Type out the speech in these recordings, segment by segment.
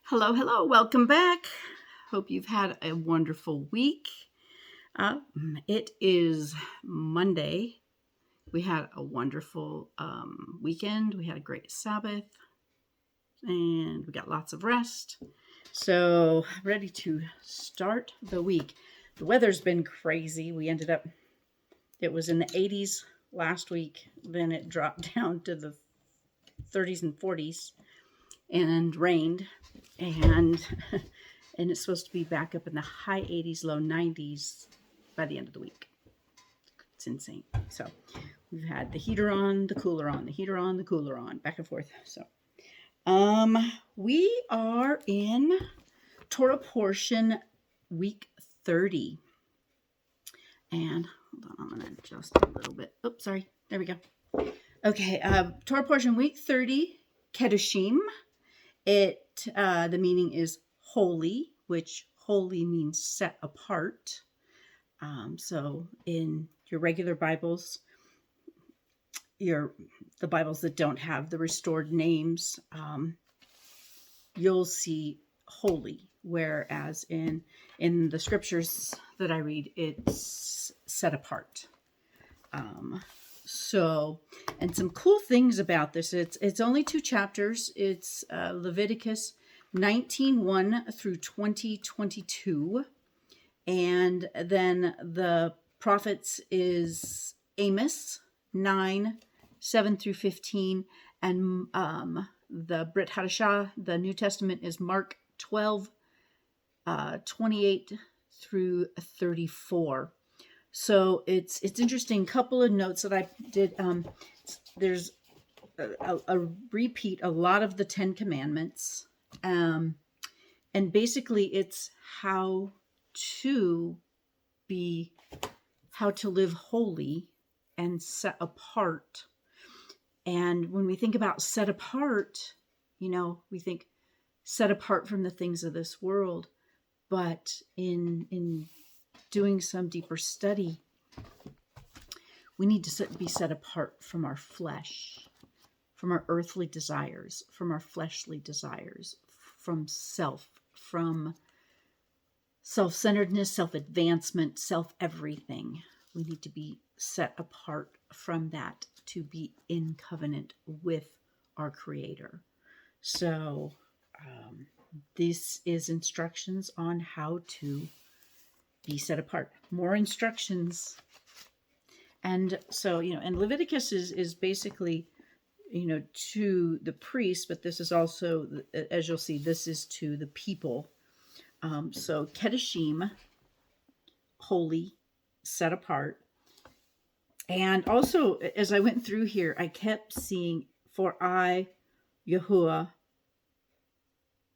Hello, hello. Welcome back. Hope you've had a wonderful week. It is Monday. We had a wonderful weekend. We had a great Sabbath and we got lots of rest. So, ready to start the week. The weather's been crazy. It was in the 80s last week. Then it dropped down to the 30s and 40s and rained. And it's supposed to be back up in the high 80s, low 90s by the end of the week. It's insane. So we've had the heater on, the cooler on, the heater on, the cooler on, back and forth. So we are in Torah Portion week 30. And hold on, I'm going to adjust a little bit. Oops, sorry. There we go. Okay, Torah Portion week 30, Kedoshim. The meaning is holy, which holy means set apart. So in your regular Bibles, the Bibles that don't have the restored names, you'll see holy, whereas in the scriptures that I read, it's set apart. And some cool things about this. It's only 2 chapters. It's Leviticus 19:1 through 20:22, and then the prophets is Amos 9:7 through 15, and the Brit Hadashah, the New Testament, is Mark 12:28 through 34. So it's interesting. Couple of notes that I did. There's a repeat a lot of the 10 Commandments, and basically it's how to live holy and set apart. And when we think about set apart, we think set apart from the things of this world, but in doing some deeper study, we need to be set apart from our flesh, from our earthly desires, from our fleshly desires, from from self-centeredness, self-advancement, self-everything. We need to be set apart from that to be in covenant with our Creator. So this is instructions on how to be set apart. More instructions. And so, and Leviticus is basically, to the priests, but this is also, as you'll see, this is to the people. So Kedoshim, holy, set apart. And also, as I went through here, I kept seeing, for I, Yahuah,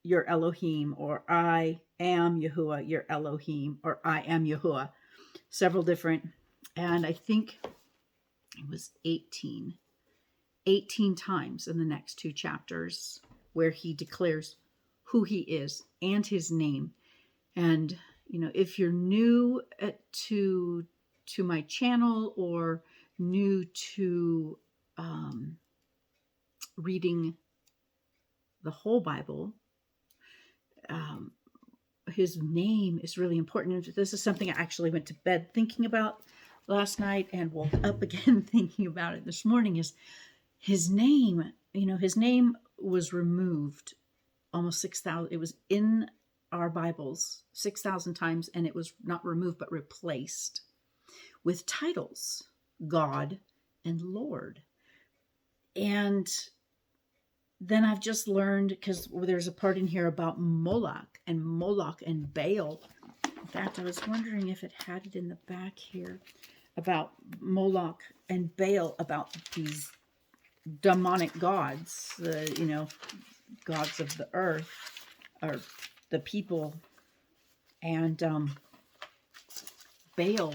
your Elohim, or I am Yahuah, your Elohim, or I am Yahuah. Several different, and I think it was 18 times in the next 2 chapters where he declares who he is and his name. And, if you're new to my channel or new to reading the whole Bible, his name is really important. And this is something I actually went to bed thinking about last night and woke up again thinking about it this morning, is his name. His name was removed almost 6,000. It was in our Bibles 6,000 times, and it was not removed but replaced with titles, God and Lord. And then I've just learned, because there's a part in here about Moloch and Baal. In fact, I was wondering if it had it in the back here about Moloch and Baal, about these demonic gods, gods of the earth, or the people. And Baal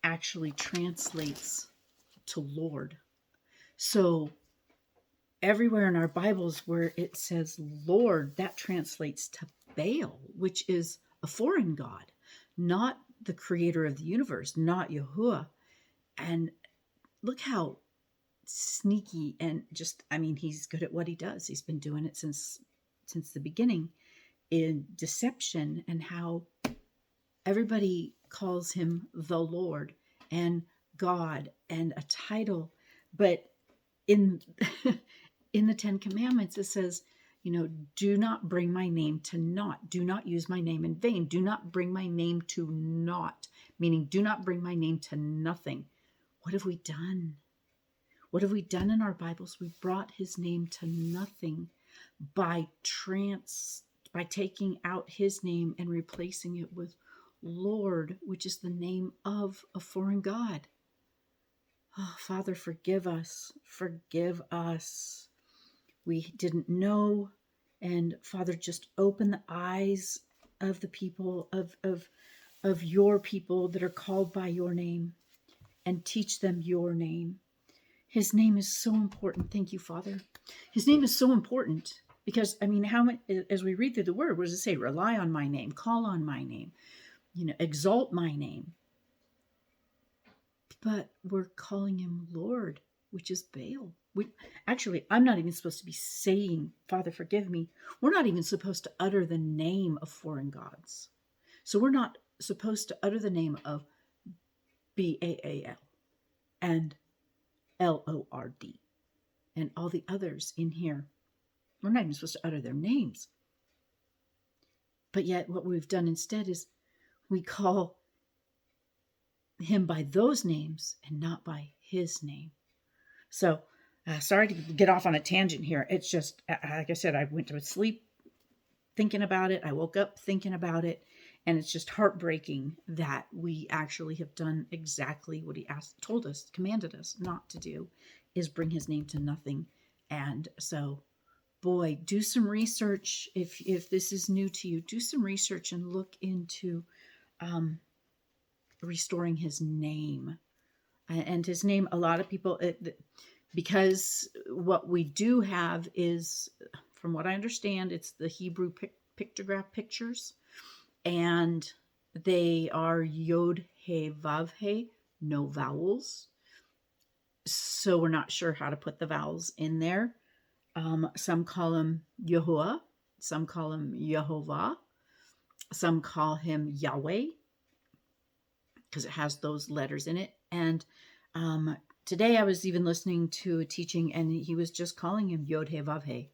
actually translates to Lord. So everywhere in our Bibles where it says Lord, that translates to Baal, which is a foreign god, not the creator of the universe, not Yahuah. And look how sneaky and he's good at what he does. He's been doing it since since the beginning in deception, and how everybody calls him the Lord and God and a title. But in in the Ten Commandments, it says, do not bring my name to naught. Do not use my name in vain. Do not bring my name to naught, meaning do not bring my name to nothing. What have we done? What have we done in our Bibles? We brought his name to nothing by taking out his name and replacing it with Lord, which is the name of a foreign god. Oh, Father, forgive us. Forgive us. We didn't know. And Father, just open the eyes of the people, of your people that are called by your name, and teach them your name. His name is so important. Thank you, Father. His name is so important because, how many, as we read through the word, what does it say? Rely on my name, call on my name, exalt my name. But we're calling him Lord, which is Baal. I'm not even supposed to be saying, Father, forgive me. We're not even supposed to utter the name of foreign gods. So we're not supposed to utter the name of Baal and Lord and all the others in here. We're not even supposed to utter their names. But yet what we've done instead is we call him by those names and not by his name. So sorry to get off on a tangent here. It's just, like I said, I went to sleep thinking about it. I woke up thinking about it. And it's just heartbreaking that we actually have done exactly what he told us, commanded us not to do, is bring his name to nothing. And so, boy, do some research. If this is new to you, do some research and look into restoring his name. And his name, a lot of people, because what we do have is, from what I understand, it's the Hebrew pictograph pictures. And they are Yod He Vav He, no vowels. So we're not sure how to put the vowels in there. Some call him Yahuah. Some call him Yehovah. Some call him Yahweh, because it has those letters in it. And today I was even listening to a teaching, and he was just calling him Yod He Vav He,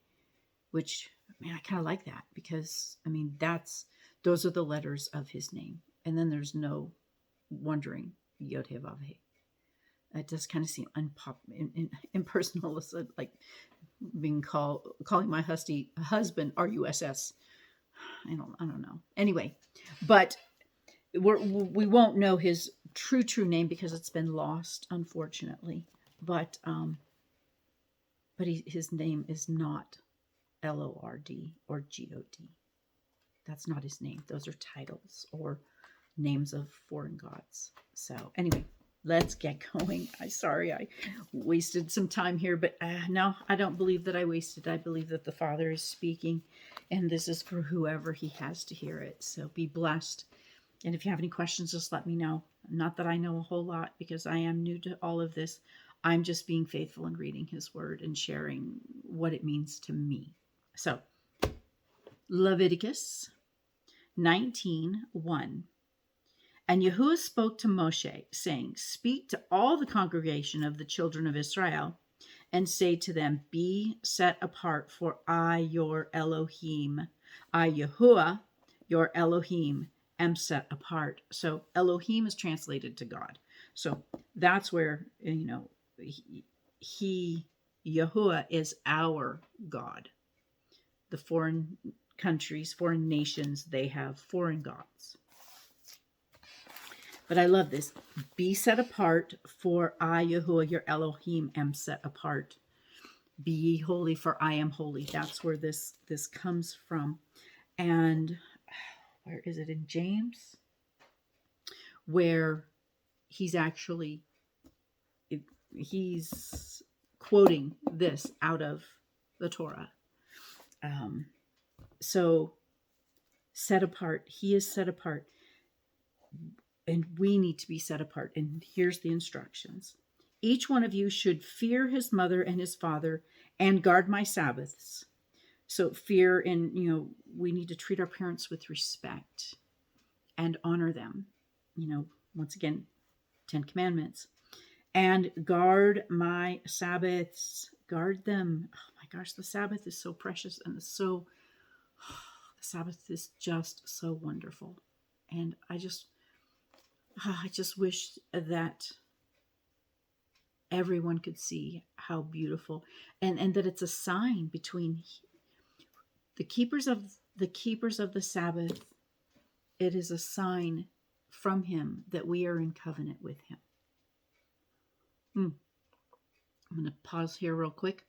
which, man, I kind of like that, because, those are the letters of his name. And then there's no wondering Yod He Vav He. It does kind of seem impersonal, like being calling my husband RUSS. I don't know. Anyway, but we won't know his true name because it's been lost, unfortunately. But his name is not LORD or GOD. That's not his name. Those are titles or names of foreign gods. So anyway, let's get going. I'm sorry I wasted some time here, but no, I don't believe that I wasted. I believe that the Father is speaking, and this is for whoever he has to hear it. So be blessed. And if you have any questions, just let me know. Not that I know a whole lot, because I am new to all of this. I'm just being faithful and reading his word and sharing what it means to me. So Leviticus 19:1. And Yahuah spoke to Moshe, saying, speak to all the congregation of the children of Israel, and say to them, be set apart, for I, your Elohim, I, Yahuah, your Elohim, am set apart. So Elohim is translated to God. So that's where, he Yahuah is our God. The foreign countries, foreign nations, they have foreign gods. But I love this. Be set apart, for I, Yahuah, your Elohim, am set apart. Be ye holy, for I am holy. That's where this comes from. And where is it? In James? Where he's quoting this out of the Torah. So set apart. He is set apart. And we need to be set apart. And here's the instructions. Each one of you should fear his mother and his father and guard my Sabbaths. So fear, and we need to treat our parents with respect and honor them. Once again, 10 Commandments. And guard my Sabbaths. Guard them. Oh my gosh, the Sabbath is so precious, and the Sabbath is just so wonderful. And I just wish that everyone could see how beautiful, and that it's a sign between the keepers of the Sabbath. It is a sign from him that we are in covenant with him. I'm going to pause here real quick.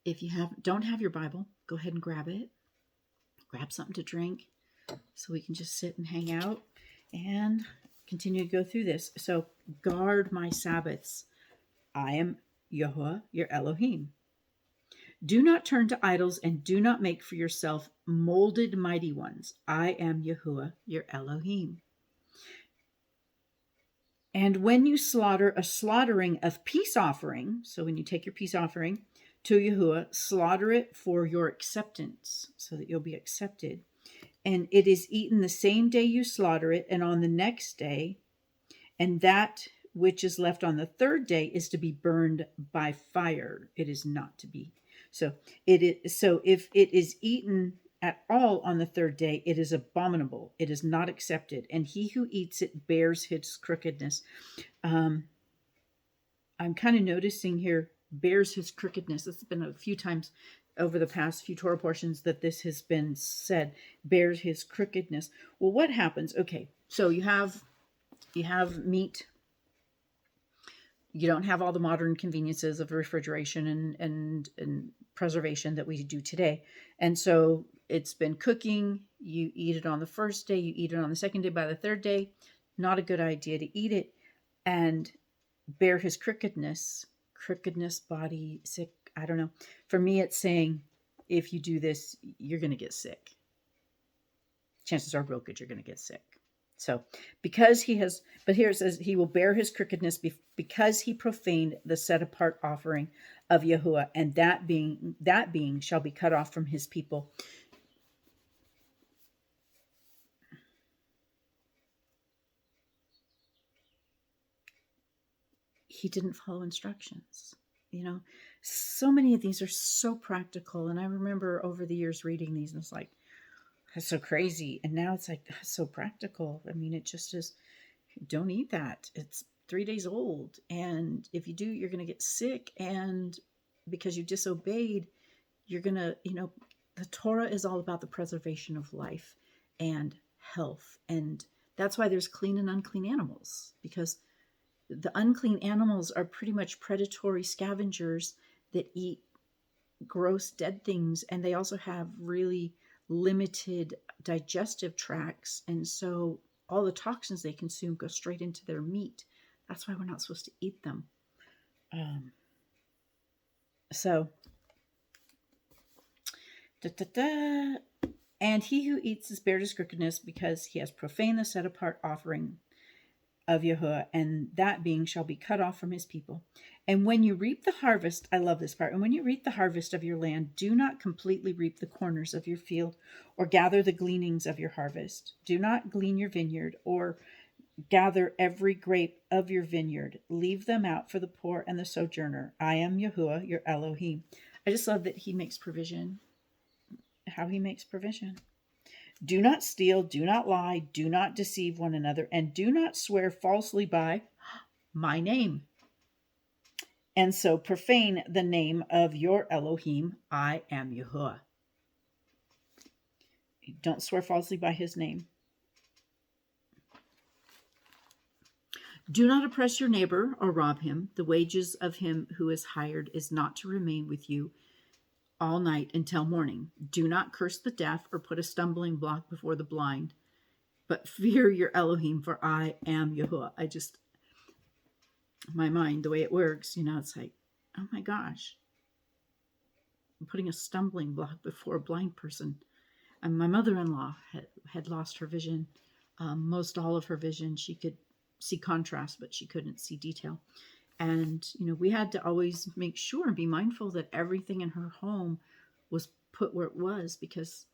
If you don't have your Bible, go ahead and grab it. Grab something to drink so we can just sit and hang out and continue to go through this. So, guard my Sabbaths. I am Yahuah, your Elohim. Do not turn to idols, and do not make for yourself molded mighty ones. I am Yahuah, your Elohim. And when you slaughter a slaughtering of peace offering, so when you take your peace offering to Yahuah, slaughter it for your acceptance, so that you'll be accepted. And it is eaten the same day you slaughter it, and on the next day, and that which is left on the third day is to be burned by fire. It is not to be. So if it is eaten at all on the third day, it is abominable. It is not accepted. And he who eats it bears his crookedness. I'm kind of noticing here, bears his crookedness. It's been a few times over the past few Torah portions that this has been said, bears his crookedness. Well, what happens? Okay, so you have meat. You don't have all the modern conveniences of refrigeration and preservation that we do today. And so it's been cooking. You eat it on the first day. You eat it on the second day. By the third day, not a good idea to eat it and bear his crookedness, body, sick. I don't know. For me, it's saying, if you do this, you're going to get sick. Chances are real good you're going to get sick. So, because but here it says, he will bear his crookedness because he profaned the set apart offering of Yahuah, and that being shall be cut off from his people. He didn't follow instructions. So many of these are so practical. And I remember over the years reading these, and it's like, that's so crazy. And now it's like, that's so practical. I mean, it just is, don't eat that. It's 3 days old. And if you do, you're going to get sick. And because you disobeyed, you're going to, the Torah is all about the preservation of life and health. And that's why there's clean and unclean animals, because the unclean animals are pretty much predatory scavengers that eat gross dead things. And they also have really limited digestive tracts, and so all the toxins they consume go straight into their meat. That's why we're not supposed to eat them. And he who eats is bears his crookedness because he has profaned the set apart offering of Yahuah, and that being shall be cut off from his people. And when you reap the harvest, I love this part, and when you reap the harvest of your land, do not completely reap the corners of your field or gather the gleanings of your harvest. Do not glean your vineyard or gather every grape of your vineyard. Leave them out for the poor and the sojourner. I am Yahuah, your Elohim. I just love that he makes provision, how he makes provision. Do not steal, do not lie, do not deceive one another, and do not swear falsely by my name, and so profane the name of your Elohim. I am Yahuah. Don't swear falsely by his name. Do not oppress your neighbor or rob him. The wages of him who is hired is not to remain with you all night until morning. Do not curse the deaf or put a stumbling block before the blind, but fear your Elohim, for I am Yahuah. My mind, the way it works, it's like, oh my gosh, I'm putting a stumbling block before a blind person. And my mother-in-law had lost her vision, most all of her vision. She could see contrast, but she couldn't see detail. And, we had to always make sure and be mindful that everything in her home was put where it was because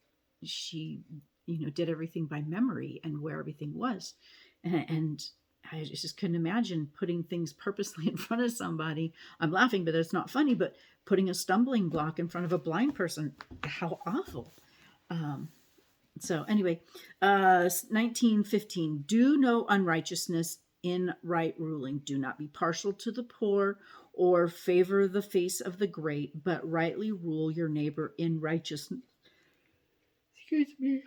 she, did everything by memory and where everything was. And I just couldn't imagine putting things purposely in front of somebody. I'm laughing, but it's not funny, but putting a stumbling block in front of a blind person, how awful. So anyway, 19:15, do no unrighteousness in right ruling. Do not be partial to the poor or favor the face of the great, but rightly rule your neighbor in righteousness. Excuse me.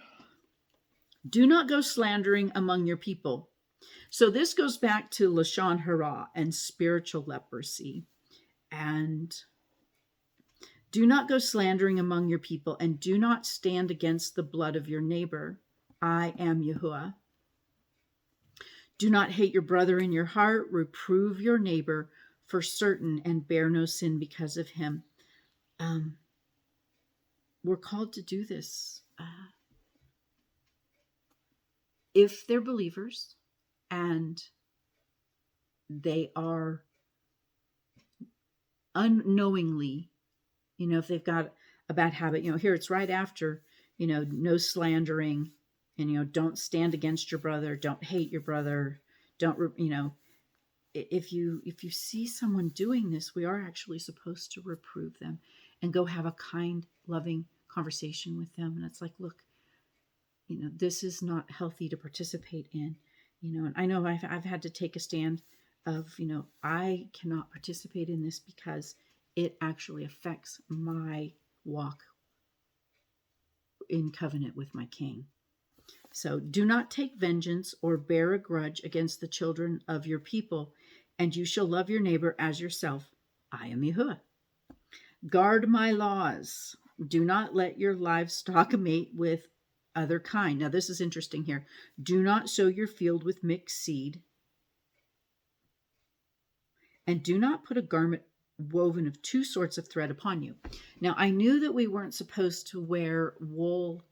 Do not go slandering among your people. So this goes back to Lashon Hara and spiritual leprosy. And do not go slandering among your people, and do not stand against the blood of your neighbor. I am Yahuah. Do not hate your brother in your heart. Reprove your neighbor for certain and bear no sin because of him. We're called to do this. If they're believers and they are unknowingly, if they've got a bad habit, here it's right after, no slandering, and, don't stand against your brother, don't hate your brother, don't, if you see someone doing this, we are actually supposed to reprove them and go have a kind, loving conversation with them. And it's like, look, this is not healthy to participate in, and I know I've had to take a stand of, I cannot participate in this because it actually affects my walk in covenant with my King. So do not take vengeance or bear a grudge against the children of your people, and you shall love your neighbor as yourself. I am Yahuah. Guard my laws. Do not let your livestock mate with other kind. Now this is interesting here. Do not sow your field with mixed seed, and do not put a garment woven of two sorts of thread upon you. Now, I knew that we weren't supposed to wear wool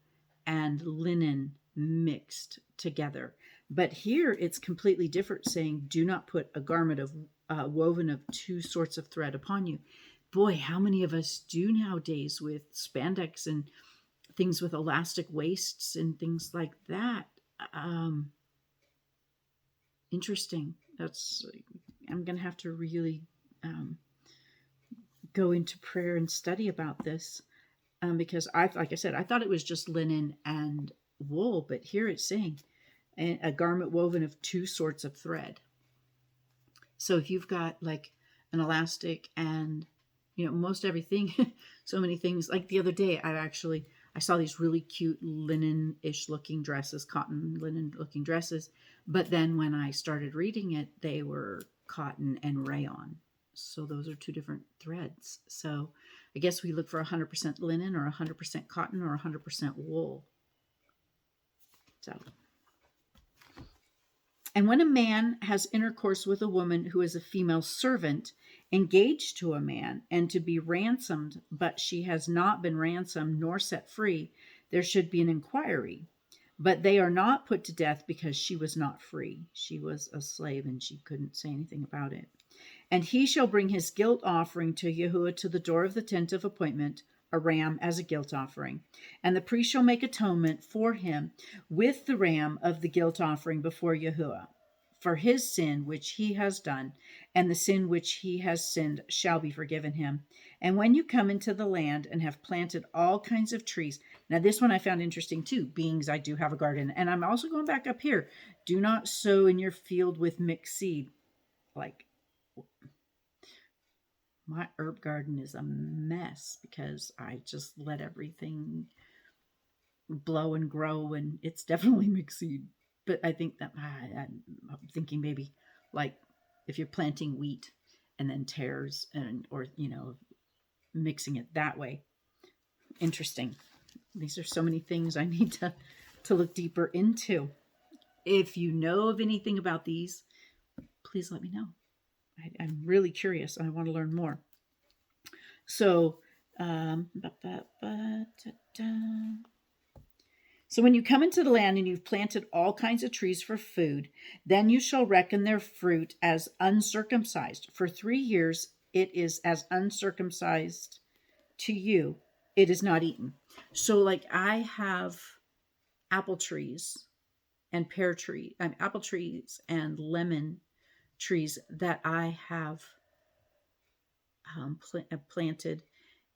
and linen mixed together, but here it's completely different, saying, do not put a garment of woven of two sorts of thread upon you. Boy, how many of us do nowadays with spandex and things with elastic waists and things like that? Interesting. I'm going to have to really go into prayer and study about this, because like I said, I thought it was just linen and wool, but here it's saying a garment woven of two sorts of thread. So if you've got like an elastic and most everything, so many things. Like the other day, I saw these really cute linen-ish looking dresses, cotton linen looking dresses, but then when I started reading it, they were cotton and rayon. So those are two different threads. So I guess we look for 100% linen or 100% cotton or 100% wool. So, and when a man has intercourse with a woman who is a female servant engaged to a man and to be ransomed, but she has not been ransomed nor set free, there should be an inquiry. But they are not put to death because she was not free. She was a slave and she couldn't say anything about it. And he shall bring his guilt offering to Yahuah to the door of the tent of appointment, a ram as a guilt offering. And the priest shall make atonement for him with the ram of the guilt offering before Yahuah. For his sin which he has done, and the sin which he has sinned shall be forgiven him. And when you come into the land and have planted all kinds of trees. Now this one I found interesting too, being I do have a garden. And I'm also going back up here. Do not sow in your field with mixed seed. Like, my herb garden is a mess because I just let everything blow and grow, and it's definitely mixed seed. But I think that I'm thinking maybe like if you're planting wheat and then tares or mixing it that way. Interesting. These are so many things I need to look deeper into. If you know of anything about these, please let me know. I'm really curious and I want to learn more. So, so when you come into the land and you've planted all kinds of trees for food, then you shall reckon their fruit as uncircumcised. For 3 years it is as uncircumcised to you. it is not eaten. So like I have apple trees and apple trees and lemon trees that I have planted,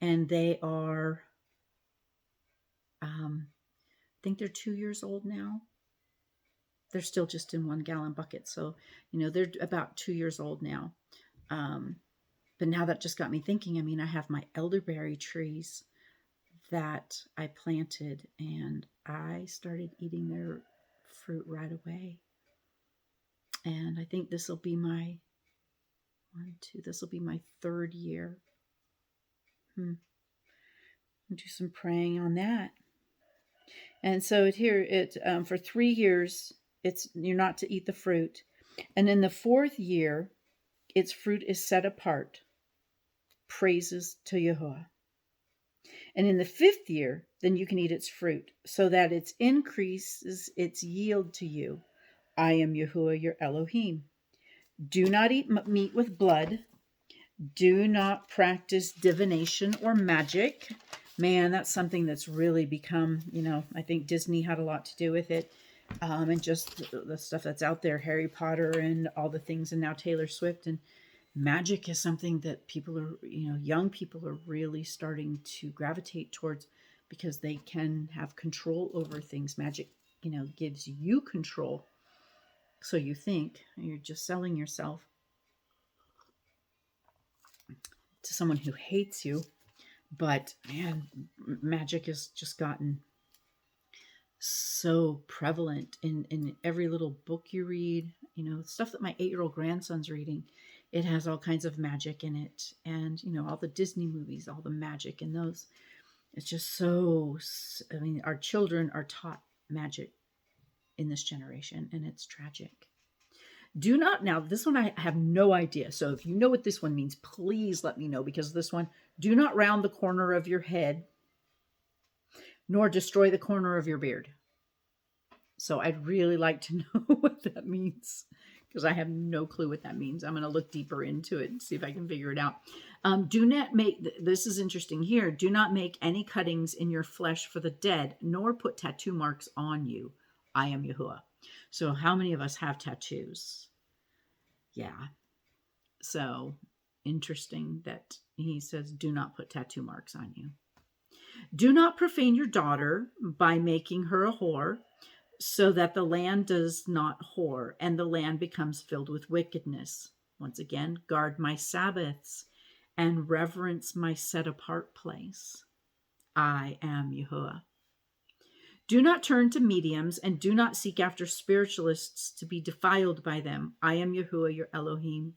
and they are, I think they're 2 years old now. They're still just in 1 gallon bucket, so they're about 2 years old now. But now that just got me thinking. I mean, I have my elderberry trees that I planted, and I started eating their fruit right away. And I think this will be my this will be my 3rd year. I'll do some praying on that. And so for 3 years, you're not to eat the fruit. And in the 4th year, its fruit is set apart. Praises to Yahuah. And in the 5th year, then you can eat its fruit, so that it increases its yield to you. I am Yahuah, your Elohim. Do not eat meat with blood. Do not practice divination or magic. Man, that's something that's really become, I think Disney had a lot to do with it. And just the stuff that's out there, Harry Potter and all the things, and now Taylor Swift. And magic is something that people are, young people are really starting to gravitate towards, because they can have control over things. Magic, gives you control. So you think you're just selling yourself to someone who hates you. But man, magic has just gotten so prevalent in every little book you read. Stuff that my 8-year-old grandson's reading, it has all kinds of magic in it. And all the Disney movies, all the magic in those. It's just so, our children are taught magic in this generation, and it's tragic. Do not, now this one I have no idea. So if you know what this one means, please let me know, because this one, do not round the corner of your head, nor destroy the corner of your beard. So I'd really like to know what that means, because I have no clue what that means. I'm going to look deeper into it and see if I can figure it out. Do not make, this is interesting here, do not make any cuttings in your flesh for the dead, nor put tattoo marks on you. I am Yahuah. So how many of us have tattoos? Yeah. So interesting that he says, do not put tattoo marks on you. Do not profane your daughter by making her a whore, so that the land does not whore and the land becomes filled with wickedness. Once again, guard my Sabbaths and reverence my set apart place. I am Yahuah. Do not turn to mediums, and do not seek after spiritualists to be defiled by them. I am Yahuah, your Elohim.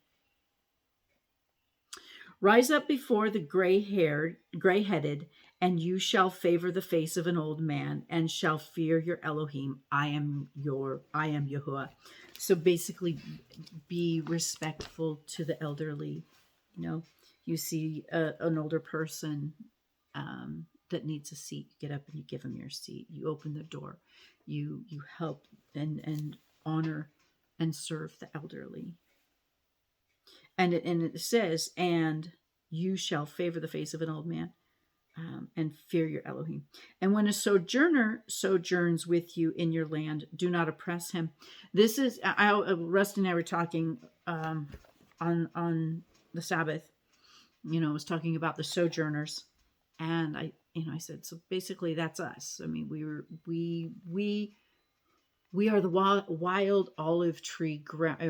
Rise up before the gray-headed, and you shall favor the face of an old man, and shall fear your Elohim. I am Yahuah. So basically, be respectful to the elderly. You see an older person that needs a seat, you get up and you give them your seat. You open the door. You help and honor and serve the elderly. And it says, and you shall favor the face of an old man, and fear your Elohim. And when a sojourner sojourns with you in your land, do not oppress him. This is, Rusty and I were talking on the Sabbath. I was talking about the sojourners, and I said, so basically that's us. I mean, we are the wild olive tree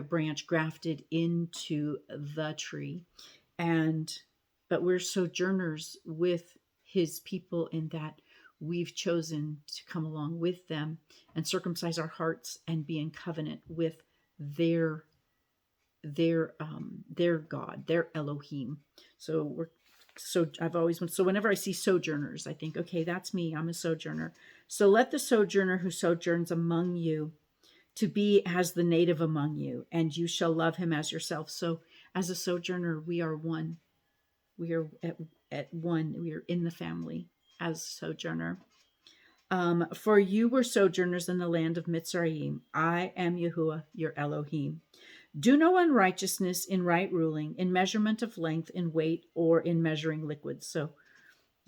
branch grafted into the tree, but we're sojourners with his people, in that we've chosen to come along with them and circumcise our hearts and be in covenant with their God, their Elohim. So whenever I see sojourners, I think, okay, that's me. I'm a sojourner. So let the sojourner who sojourns among you to be as the native among you, and you shall love him as yourself. So as a sojourner, we are one. We are at one. We are in the family as sojourner. For you were sojourners in the land of Mitzrayim. I am Yahuah, your Elohim. Do no unrighteousness in right ruling, in measurement of length, in weight, or in measuring liquids. So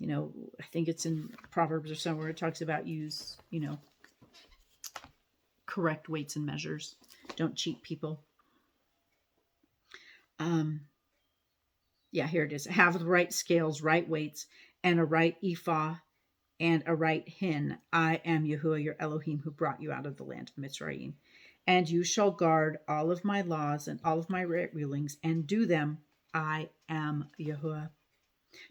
I think it's in Proverbs or somewhere it talks about use, correct weights and measures. Don't cheat people. Yeah, here it is. Have the right scales, right weights, and a right ephah and a right hin. I am Yahuah, your Elohim, who brought you out of the land of Mitzrayim. And you shall guard all of my laws and all of my right rulings and do them. I am Yahuah.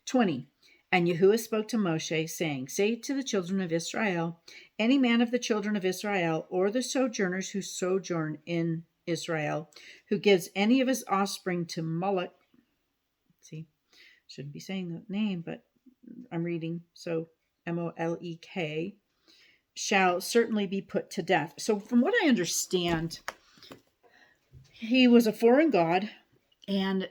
20. And Yahuah spoke to Moshe, saying, say to the children of Israel, any man of the children of Israel, or the sojourners who sojourn in Israel, who gives any of his offspring to Moloch, see, shouldn't be saying the name, but I'm reading, so Molek, shall certainly be put to death. So from what I understand, he was a foreign god, and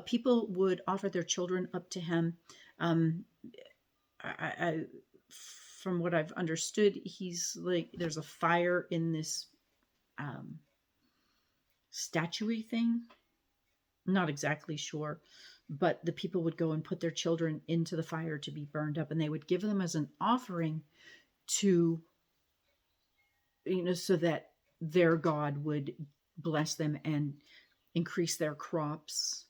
people would offer their children up to him. I from what I've understood, he's like, there's a fire in this statue-y thing. I'm not exactly sure, but the people would go and put their children into the fire to be burned up, and they would give them as an offering to, so that their God would bless them and increase their crops,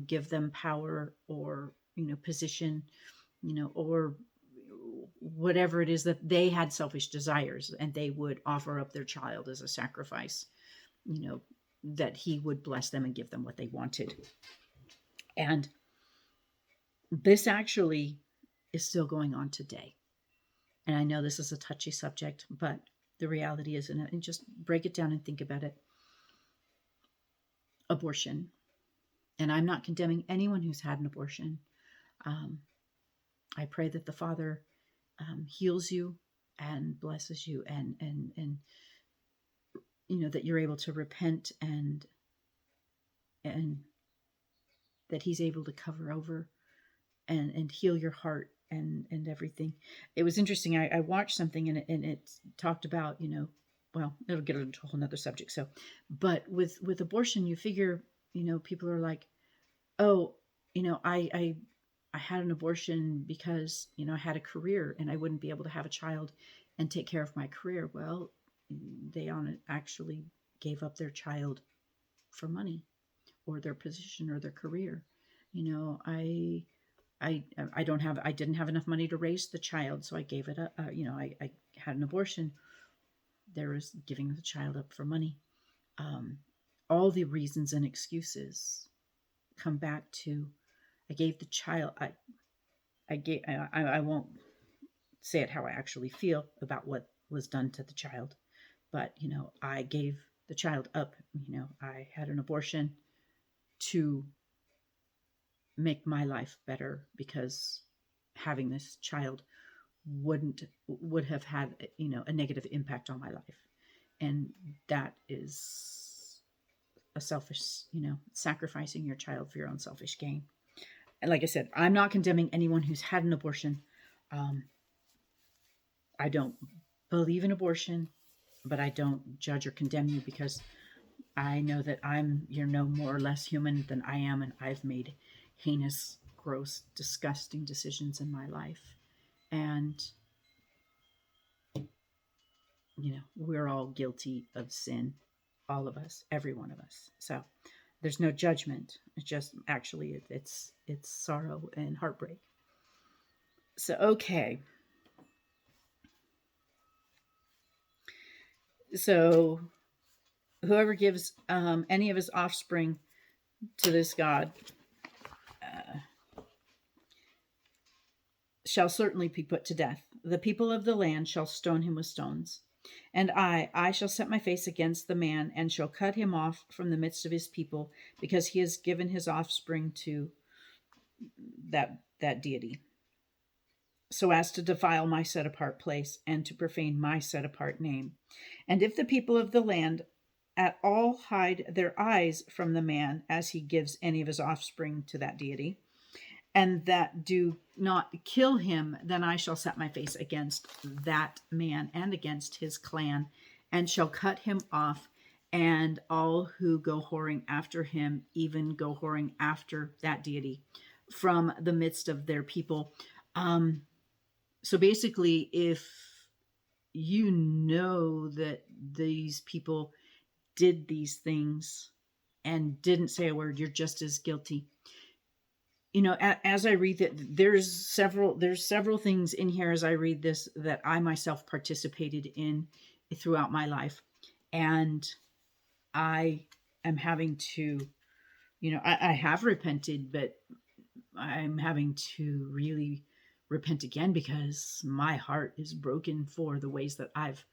give them power or, position, or whatever it is that they had selfish desires, and they would offer up their child as a sacrifice, that he would bless them and give them what they wanted. And this actually is still going on today. And I know this is a touchy subject, but the reality is, and just break it down and think about it. Abortion. And I'm not condemning anyone who's had an abortion. I pray that the Father heals you and blesses you, and that you're able to repent, and that he's able to cover over and heal your heart and everything. It was interesting. I watched something, and it talked about, well, it'll get into a whole nother subject. So, but with abortion, you figure, people are like, oh, I had an abortion because, I had a career and I wouldn't be able to have a child and take care of my career. Well, they actually gave up their child for money or their position or their career. I didn't have enough money to raise the child, so I gave it up. I had an abortion. There was giving the child up for money. All the reasons and excuses come back to, I gave the child. I won't say it how I actually feel about what was done to the child, but I gave the child up. I had an abortion to make my life better, because having this child would have had a negative impact on my life, and that is a selfish, sacrificing your child for your own selfish gain. And like I said, I'm not condemning anyone who's had an abortion. I don't believe in abortion, but I don't judge or condemn you, because I know that you're no more or less human than I am, and I've made heinous, gross, disgusting decisions in my life. And, we're all guilty of sin, all of us, every one of us. So there's no judgment. It's just actually it's sorrow and heartbreak. So, okay. So whoever gives any of his offspring to this God shall certainly be put to death. The people of the land shall stone him with stones. And I shall set my face against the man, and shall cut him off from the midst of his people, because he has given his offspring to that deity, so as to defile my set apart place and to profane my set apart name. And if the people of the land at all hide their eyes from the man as he gives any of his offspring to that deity, and that do not kill him, then I shall set my face against that man and against his clan, and shall cut him off, and all who go whoring after him, even go whoring after that deity, from the midst of their people. So basically, if you know that these people did these things and didn't say a word, you're just as guilty. As I read that, there's several things in here as I read this that I myself participated in throughout my life, and I am having to, I have repented, but I'm having to really repent again because my heart is broken for the ways that I've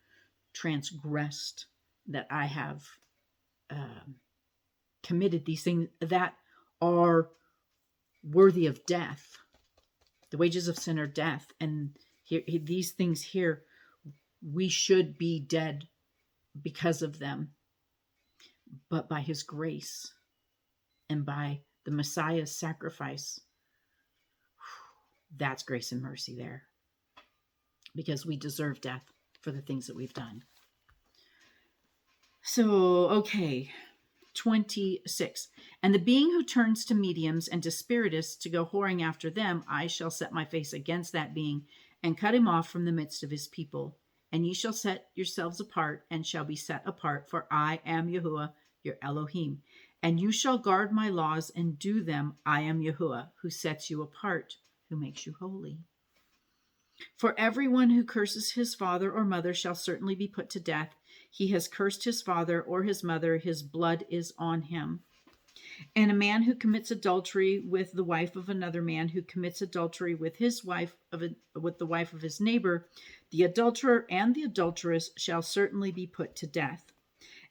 transgressed, that I have committed these things that are worthy of death. The wages of sin are death. And these things here, we should be dead because of them. But by his grace and by the Messiah's sacrifice, that's grace and mercy there. Because we deserve death for the things that we've done. So, okay. 26. And the being who turns to mediums and to spiritists to go whoring after them, I shall set my face against that being and cut him off from the midst of his people. And ye shall set yourselves apart and shall be set apart, for I am Yahuah, your Elohim. And you shall guard my laws and do them. I am Yahuah, who sets you apart, who makes you holy. For everyone who curses his father or mother shall certainly be put to death. He has cursed his father or his mother, his blood is on him. And a man who commits adultery with the wife of another man, who commits adultery with with the wife of his neighbor, the adulterer and the adulteress shall certainly be put to death.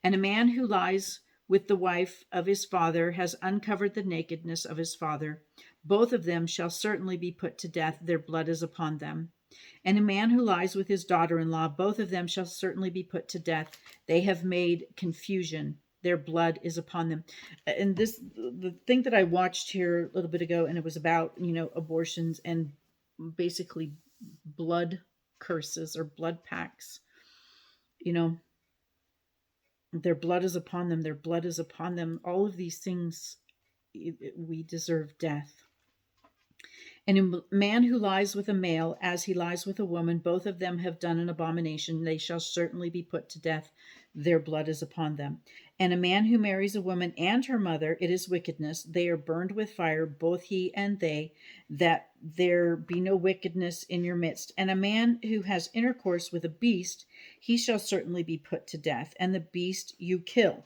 And a man who lies with the wife of his father has uncovered the nakedness of his father. Both of them shall certainly be put to death. Their blood is upon them. And a man who lies with his daughter-in-law, both of them shall certainly be put to death. They have made confusion. Their blood is upon them. And the thing that I watched here a little bit ago, and it was about, abortions and basically blood curses or blood pacts. Their blood is upon them. Their blood is upon them. All of these things, we deserve death. And a man who lies with a male as he lies with a woman, both of them have done an abomination. They shall certainly be put to death. Their blood is upon them. And a man who marries a woman and her mother, it is wickedness. They are burned with fire, both he and they, that there be no wickedness in your midst. And a man who has intercourse with a beast, he shall certainly be put to death. And the beast you kill.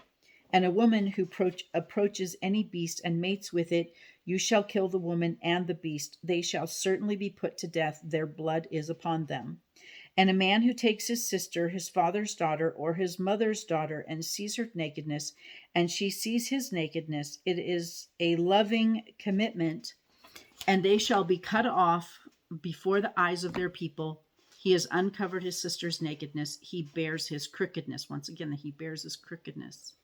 And a woman who approaches any beast and mates with it, you shall kill the woman and the beast. They shall certainly be put to death. Their blood is upon them. And a man who takes his sister, his father's daughter, or his mother's daughter, and sees her nakedness, and she sees his nakedness, it is a loving commitment, and they shall be cut off before the eyes of their people. He has uncovered his sister's nakedness. He bears his crookedness. Once again, he bears his crookedness.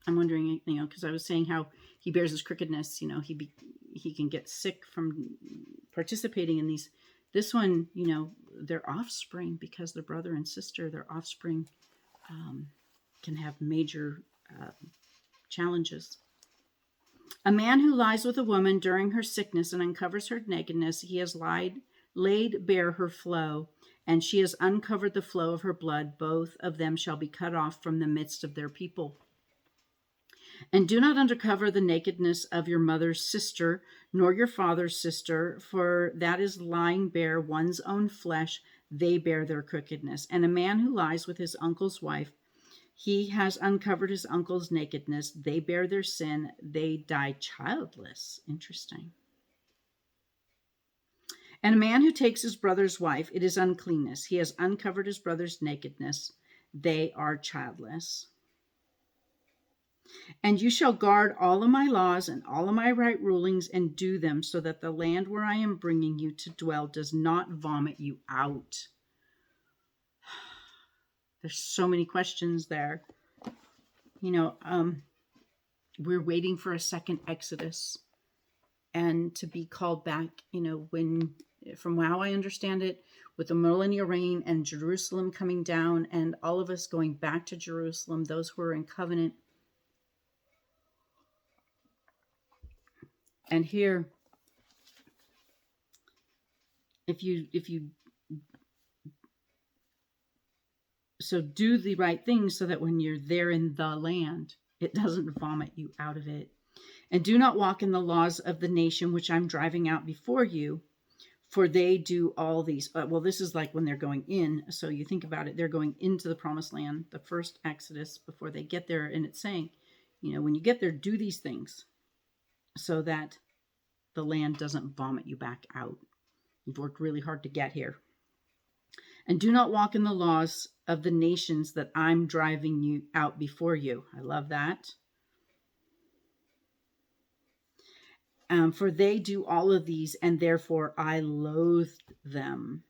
I'm wondering, because I was saying how he bears his crookedness, he can get sick from participating in these. This one, their offspring, because their brother and sister, their offspring can have major challenges. A man who lies with a woman during her sickness and uncovers her nakedness, he has laid bare her flow, and she has uncovered the flow of her blood. Both of them shall be cut off from the midst of their people. And do not uncover the nakedness of your mother's sister, nor your father's sister, for that is lying bare one's own flesh. They bear their crookedness. And a man who lies with his uncle's wife, he has uncovered his uncle's nakedness. They bear their sin. They die childless. Interesting. And a man who takes his brother's wife, it is uncleanness. He has uncovered his brother's nakedness. They are childless. And you shall guard all of my laws and all of my right rulings and do them, so that the land where I am bringing you to dwell does not vomit you out. There's so many questions there. We're waiting for a second Exodus and to be called back, when, from how I understand it, with the millennial reign and Jerusalem coming down and all of us going back to Jerusalem, those who are in covenant. And here, if you so do the right things so that when you're there in the land, it doesn't vomit you out of it. And do not walk in the laws of the nation which I'm driving out before you, for they do all these. Well, this is like when they're going in. So you think about it, they're going into the promised land, the first Exodus before they get there. And it's saying, when you get there, do these things so that the land doesn't vomit you back out. You've worked really hard to get here. And do not walk in the laws of the nations that I'm driving you out before you. I love that. For they do all of these, and therefore I loathed them.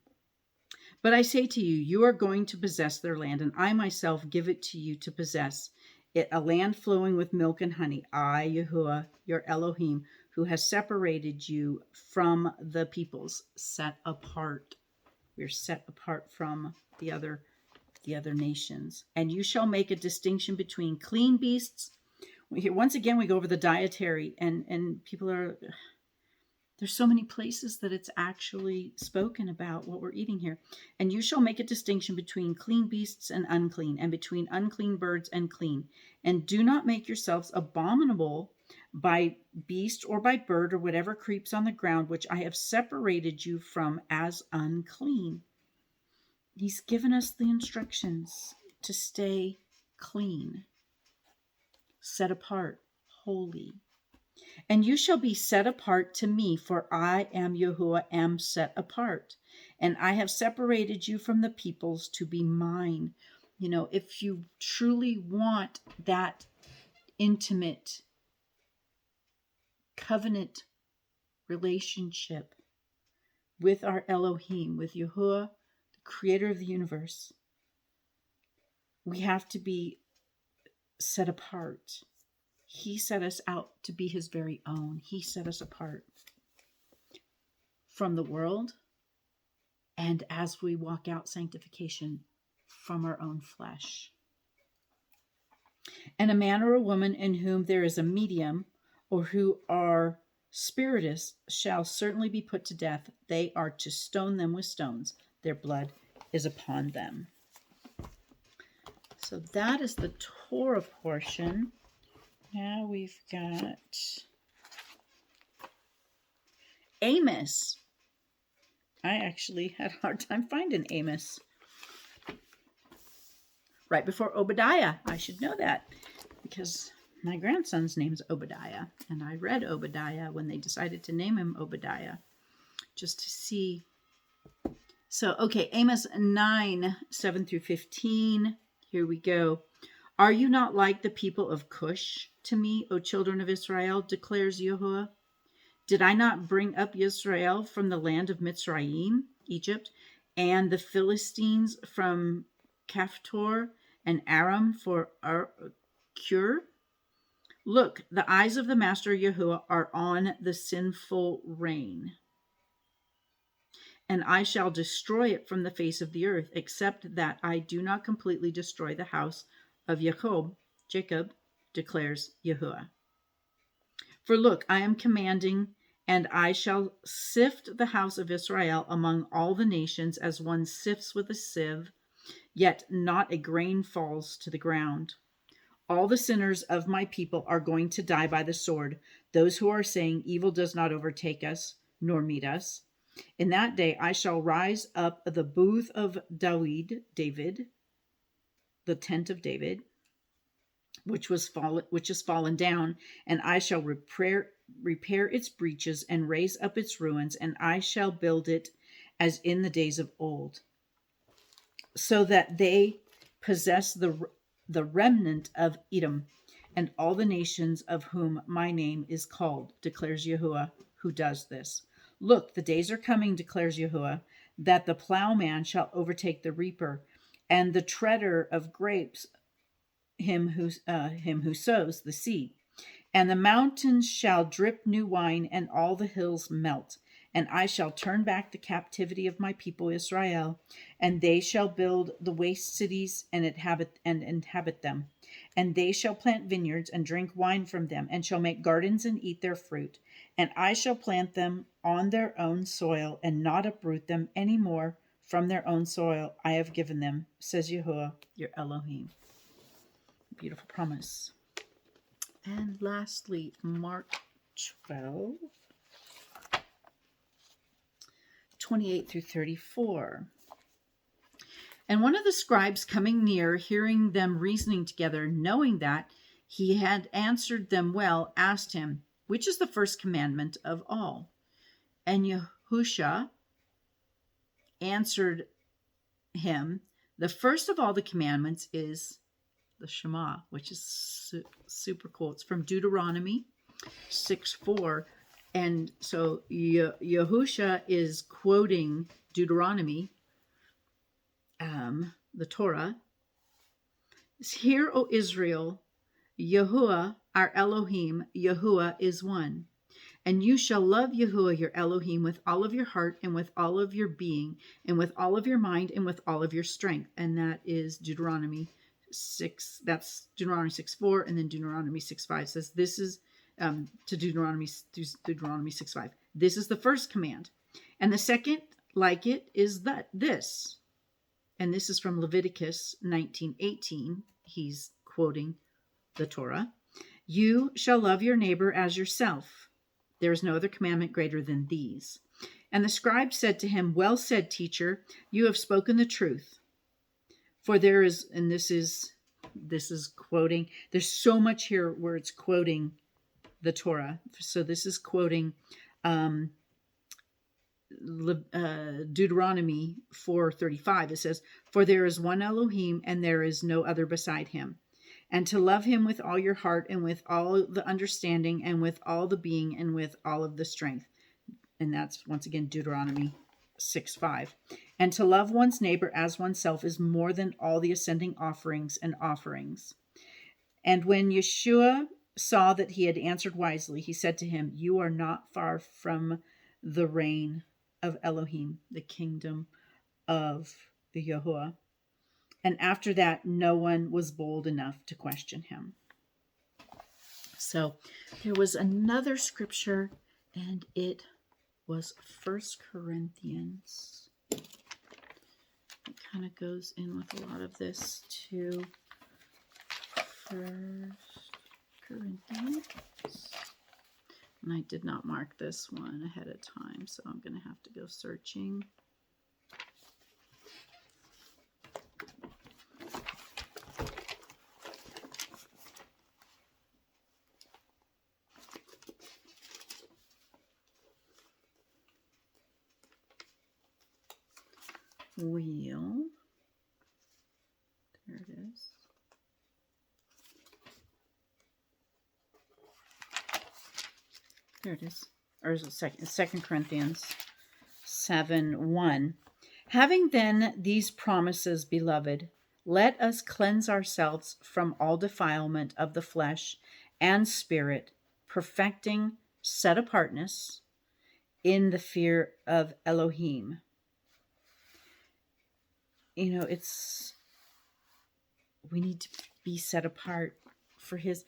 But I say to you, you are going to possess their land, and I myself give it to you to possess it, a land flowing with milk and honey. I, Yahuah, your Elohim, who has separated you from the peoples, set apart. We're set apart from the other nations. And you shall make a distinction between clean beasts. Once again, we go over the dietary, and people are, there's so many places that it's actually spoken about what we're eating here. And you shall make a distinction between clean beasts and unclean, and between unclean birds and clean. And do not make yourselves abominable by beast or by bird or whatever creeps on the ground, which I have separated you from as unclean. He's given us the instructions to stay clean, set apart, holy. And you shall be set apart to me, for I am Yahuah, am set apart. And I have separated you from the peoples to be mine. If you truly want that intimate covenant relationship with our Elohim, with Yahuah, the creator of the universe, we have to be set apart. He set us out to be his very own. He set us apart from the world, and as we walk out sanctification, from our own flesh. And a man or a woman in whom there is a medium, or who are spiritists, shall certainly be put to death. They are to stone them with stones. Their blood is upon them. So that is the Torah portion. Now we've got Amos. I actually had a hard time finding Amos. Right before Obadiah. I should know that because my grandson's name's Obadiah. And I read Obadiah when they decided to name him Obadiah. Just to see. So, okay, Amos 9, 7 through 15. Here we go. Are you not like the people of Cush to me, O children of Israel, declares Yahuah? Did I not bring up Israel from the land of Mitzrayim, Egypt, and the Philistines from Caphtor, and Aram for Kir? Look, the eyes of the Master Yahuah are on the sinful reign, and I shall destroy it from the face of the earth, except that I do not completely destroy the house of Jacob, declares Yahuah. For look, I am commanding, and I shall sift the house of Israel among all the nations as one sifts with a sieve, yet not a grain falls to the ground. All the sinners of my people are going to die by the sword, those who are saying evil does not overtake us, nor meet us. In that day I shall rise up the booth of David, the tent of David, which is fallen down, and I shall repair its breaches and raise up its ruins, and I shall build it as in the days of old, so that they possess the remnant of Edom and all the nations of whom my name is called, declares Yahuah, who does this. Look, the days are coming, declares Yahuah, that the plowman shall overtake the reaper, and the treader of grapes him who sows the seed. And the mountains shall drip new wine, and all the hills melt. And I shall turn back the captivity of my people Israel, and they shall build the waste cities and inhabit them. And they shall plant vineyards and drink wine from them, and shall make gardens and eat their fruit. And I shall plant them on their own soil, and not uproot them any more from their own soil I have given them, says Yahuah, your Elohim. Beautiful promise. And lastly, Mark 12, 28 through 34. And one of the scribes coming near, hearing them reasoning together, knowing that he had answered them well, asked him, which is the first commandment of all? And Yahushua answered him, the first of all the commandments is the Shema, which is super cool. It's from Deuteronomy 6:4. And so Yahushua is quoting Deuteronomy, the Torah. Hear, O Israel, Yahuah, our Elohim, Yahuah is one. And you shall love Yahuah, your Elohim, with all of your heart and with all of your being and with all of your mind and with all of your strength. And that is Deuteronomy 6. That's Deuteronomy 6:4. And then Deuteronomy 6:5 says this is to Deuteronomy 6:5. This is the first command. And the second like it is this. And this is from Leviticus 19:18. He's quoting the Torah. You shall love your neighbor as yourself. There is no other commandment greater than these. And the scribe said to him, well said, teacher, you have spoken the truth. For there is, and this is quoting, there's so much here where it's quoting the Torah. So this is quoting Deuteronomy 4:35. It says, for there is one Elohim and there is no other beside him. And to love him with all your heart and with all the understanding and with all the being and with all of the strength. And that's once again Deuteronomy 6:5. And to love one's neighbor as oneself is more than all the ascending offerings and offerings. And when Yeshua saw that he had answered wisely, he said to him, you are not far from the reign of Elohim, the kingdom of the Yahuah. And after that, no one was bold enough to question him. So there was another scripture, and it was 1 Corinthians. It kind of goes in with a lot of this too. 1 Corinthians. And I did not mark this one ahead of time, so I'm going to have to go searching. Wheel. There it is. There it is. Or is it 2 Corinthians 7:1. Having then these promises, beloved, let us cleanse ourselves from all defilement of the flesh and spirit, perfecting set apartness in the fear of Elohim. You know, we need to be set apart for his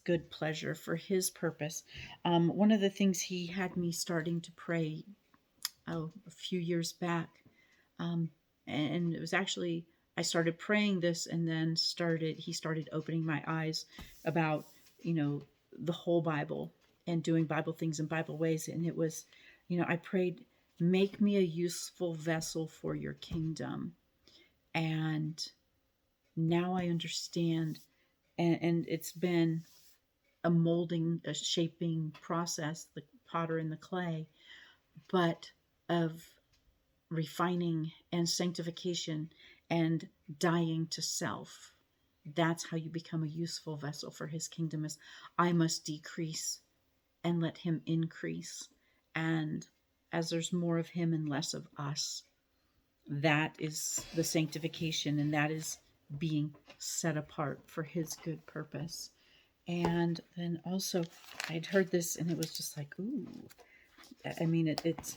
good pleasure, for his purpose. One of the things he had me starting to pray a few years back, and it was actually, I started praying this, and then he started opening my eyes about, the whole Bible and doing Bible things in Bible ways. And it was, I prayed, make me a useful vessel for your kingdom. And now I understand, and it's been a molding, a shaping process, the potter and the clay, but of refining and sanctification and dying to self. That's how you become a useful vessel for his kingdom, is I must decrease and let him increase. And as there's more of him and less of us, that is the sanctification, and that is being set apart for his good purpose. And then also, I'd heard this, and it was just like, ooh. I mean, it's...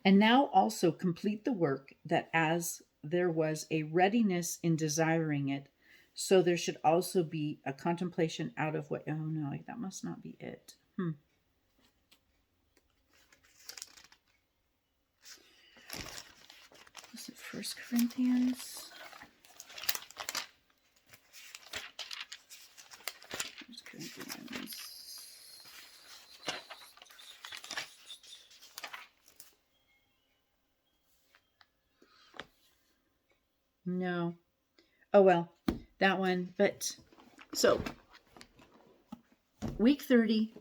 And now also complete the work, that as there was a readiness in desiring it, So there should also be a contemplation out of what, oh no, that must not be it. Was it 1 Corinthians? 1 Corinthians. No. Oh, well, that one. But so week 30,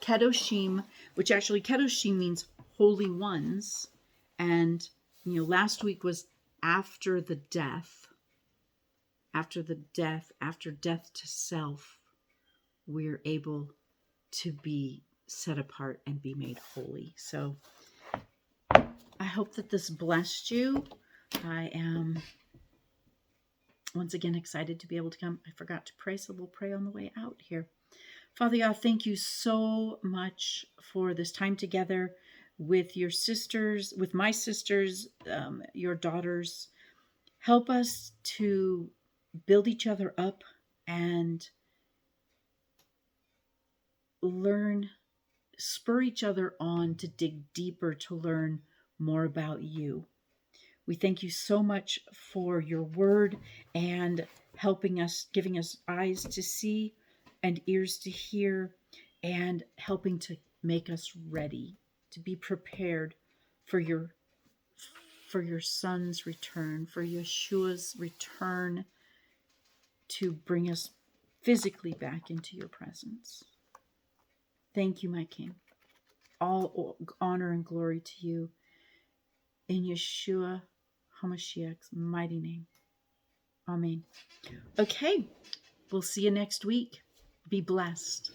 Kedoshim, which actually Kedoshim means holy ones. And, last week was after the death. After death to self, we're able to be set apart and be made holy. So I hope that this blessed you. I am once again excited to be able to come. I forgot to pray, so we'll pray on the way out here. Father God, thank you so much for this time together with your sisters, with my sisters, your daughters. Help us to build each other up and spur each other on to dig deeper, to learn more about you. We thank you so much for your word and helping us, giving us eyes to see and ears to hear, and helping to make us ready, to be prepared for your son's return, for Yeshua's return, to bring us physically back into your presence. Thank you, my King. All honor and glory to you. In Yeshua HaMashiach's mighty name. Amen. Okay, we'll see you next week. Be blessed.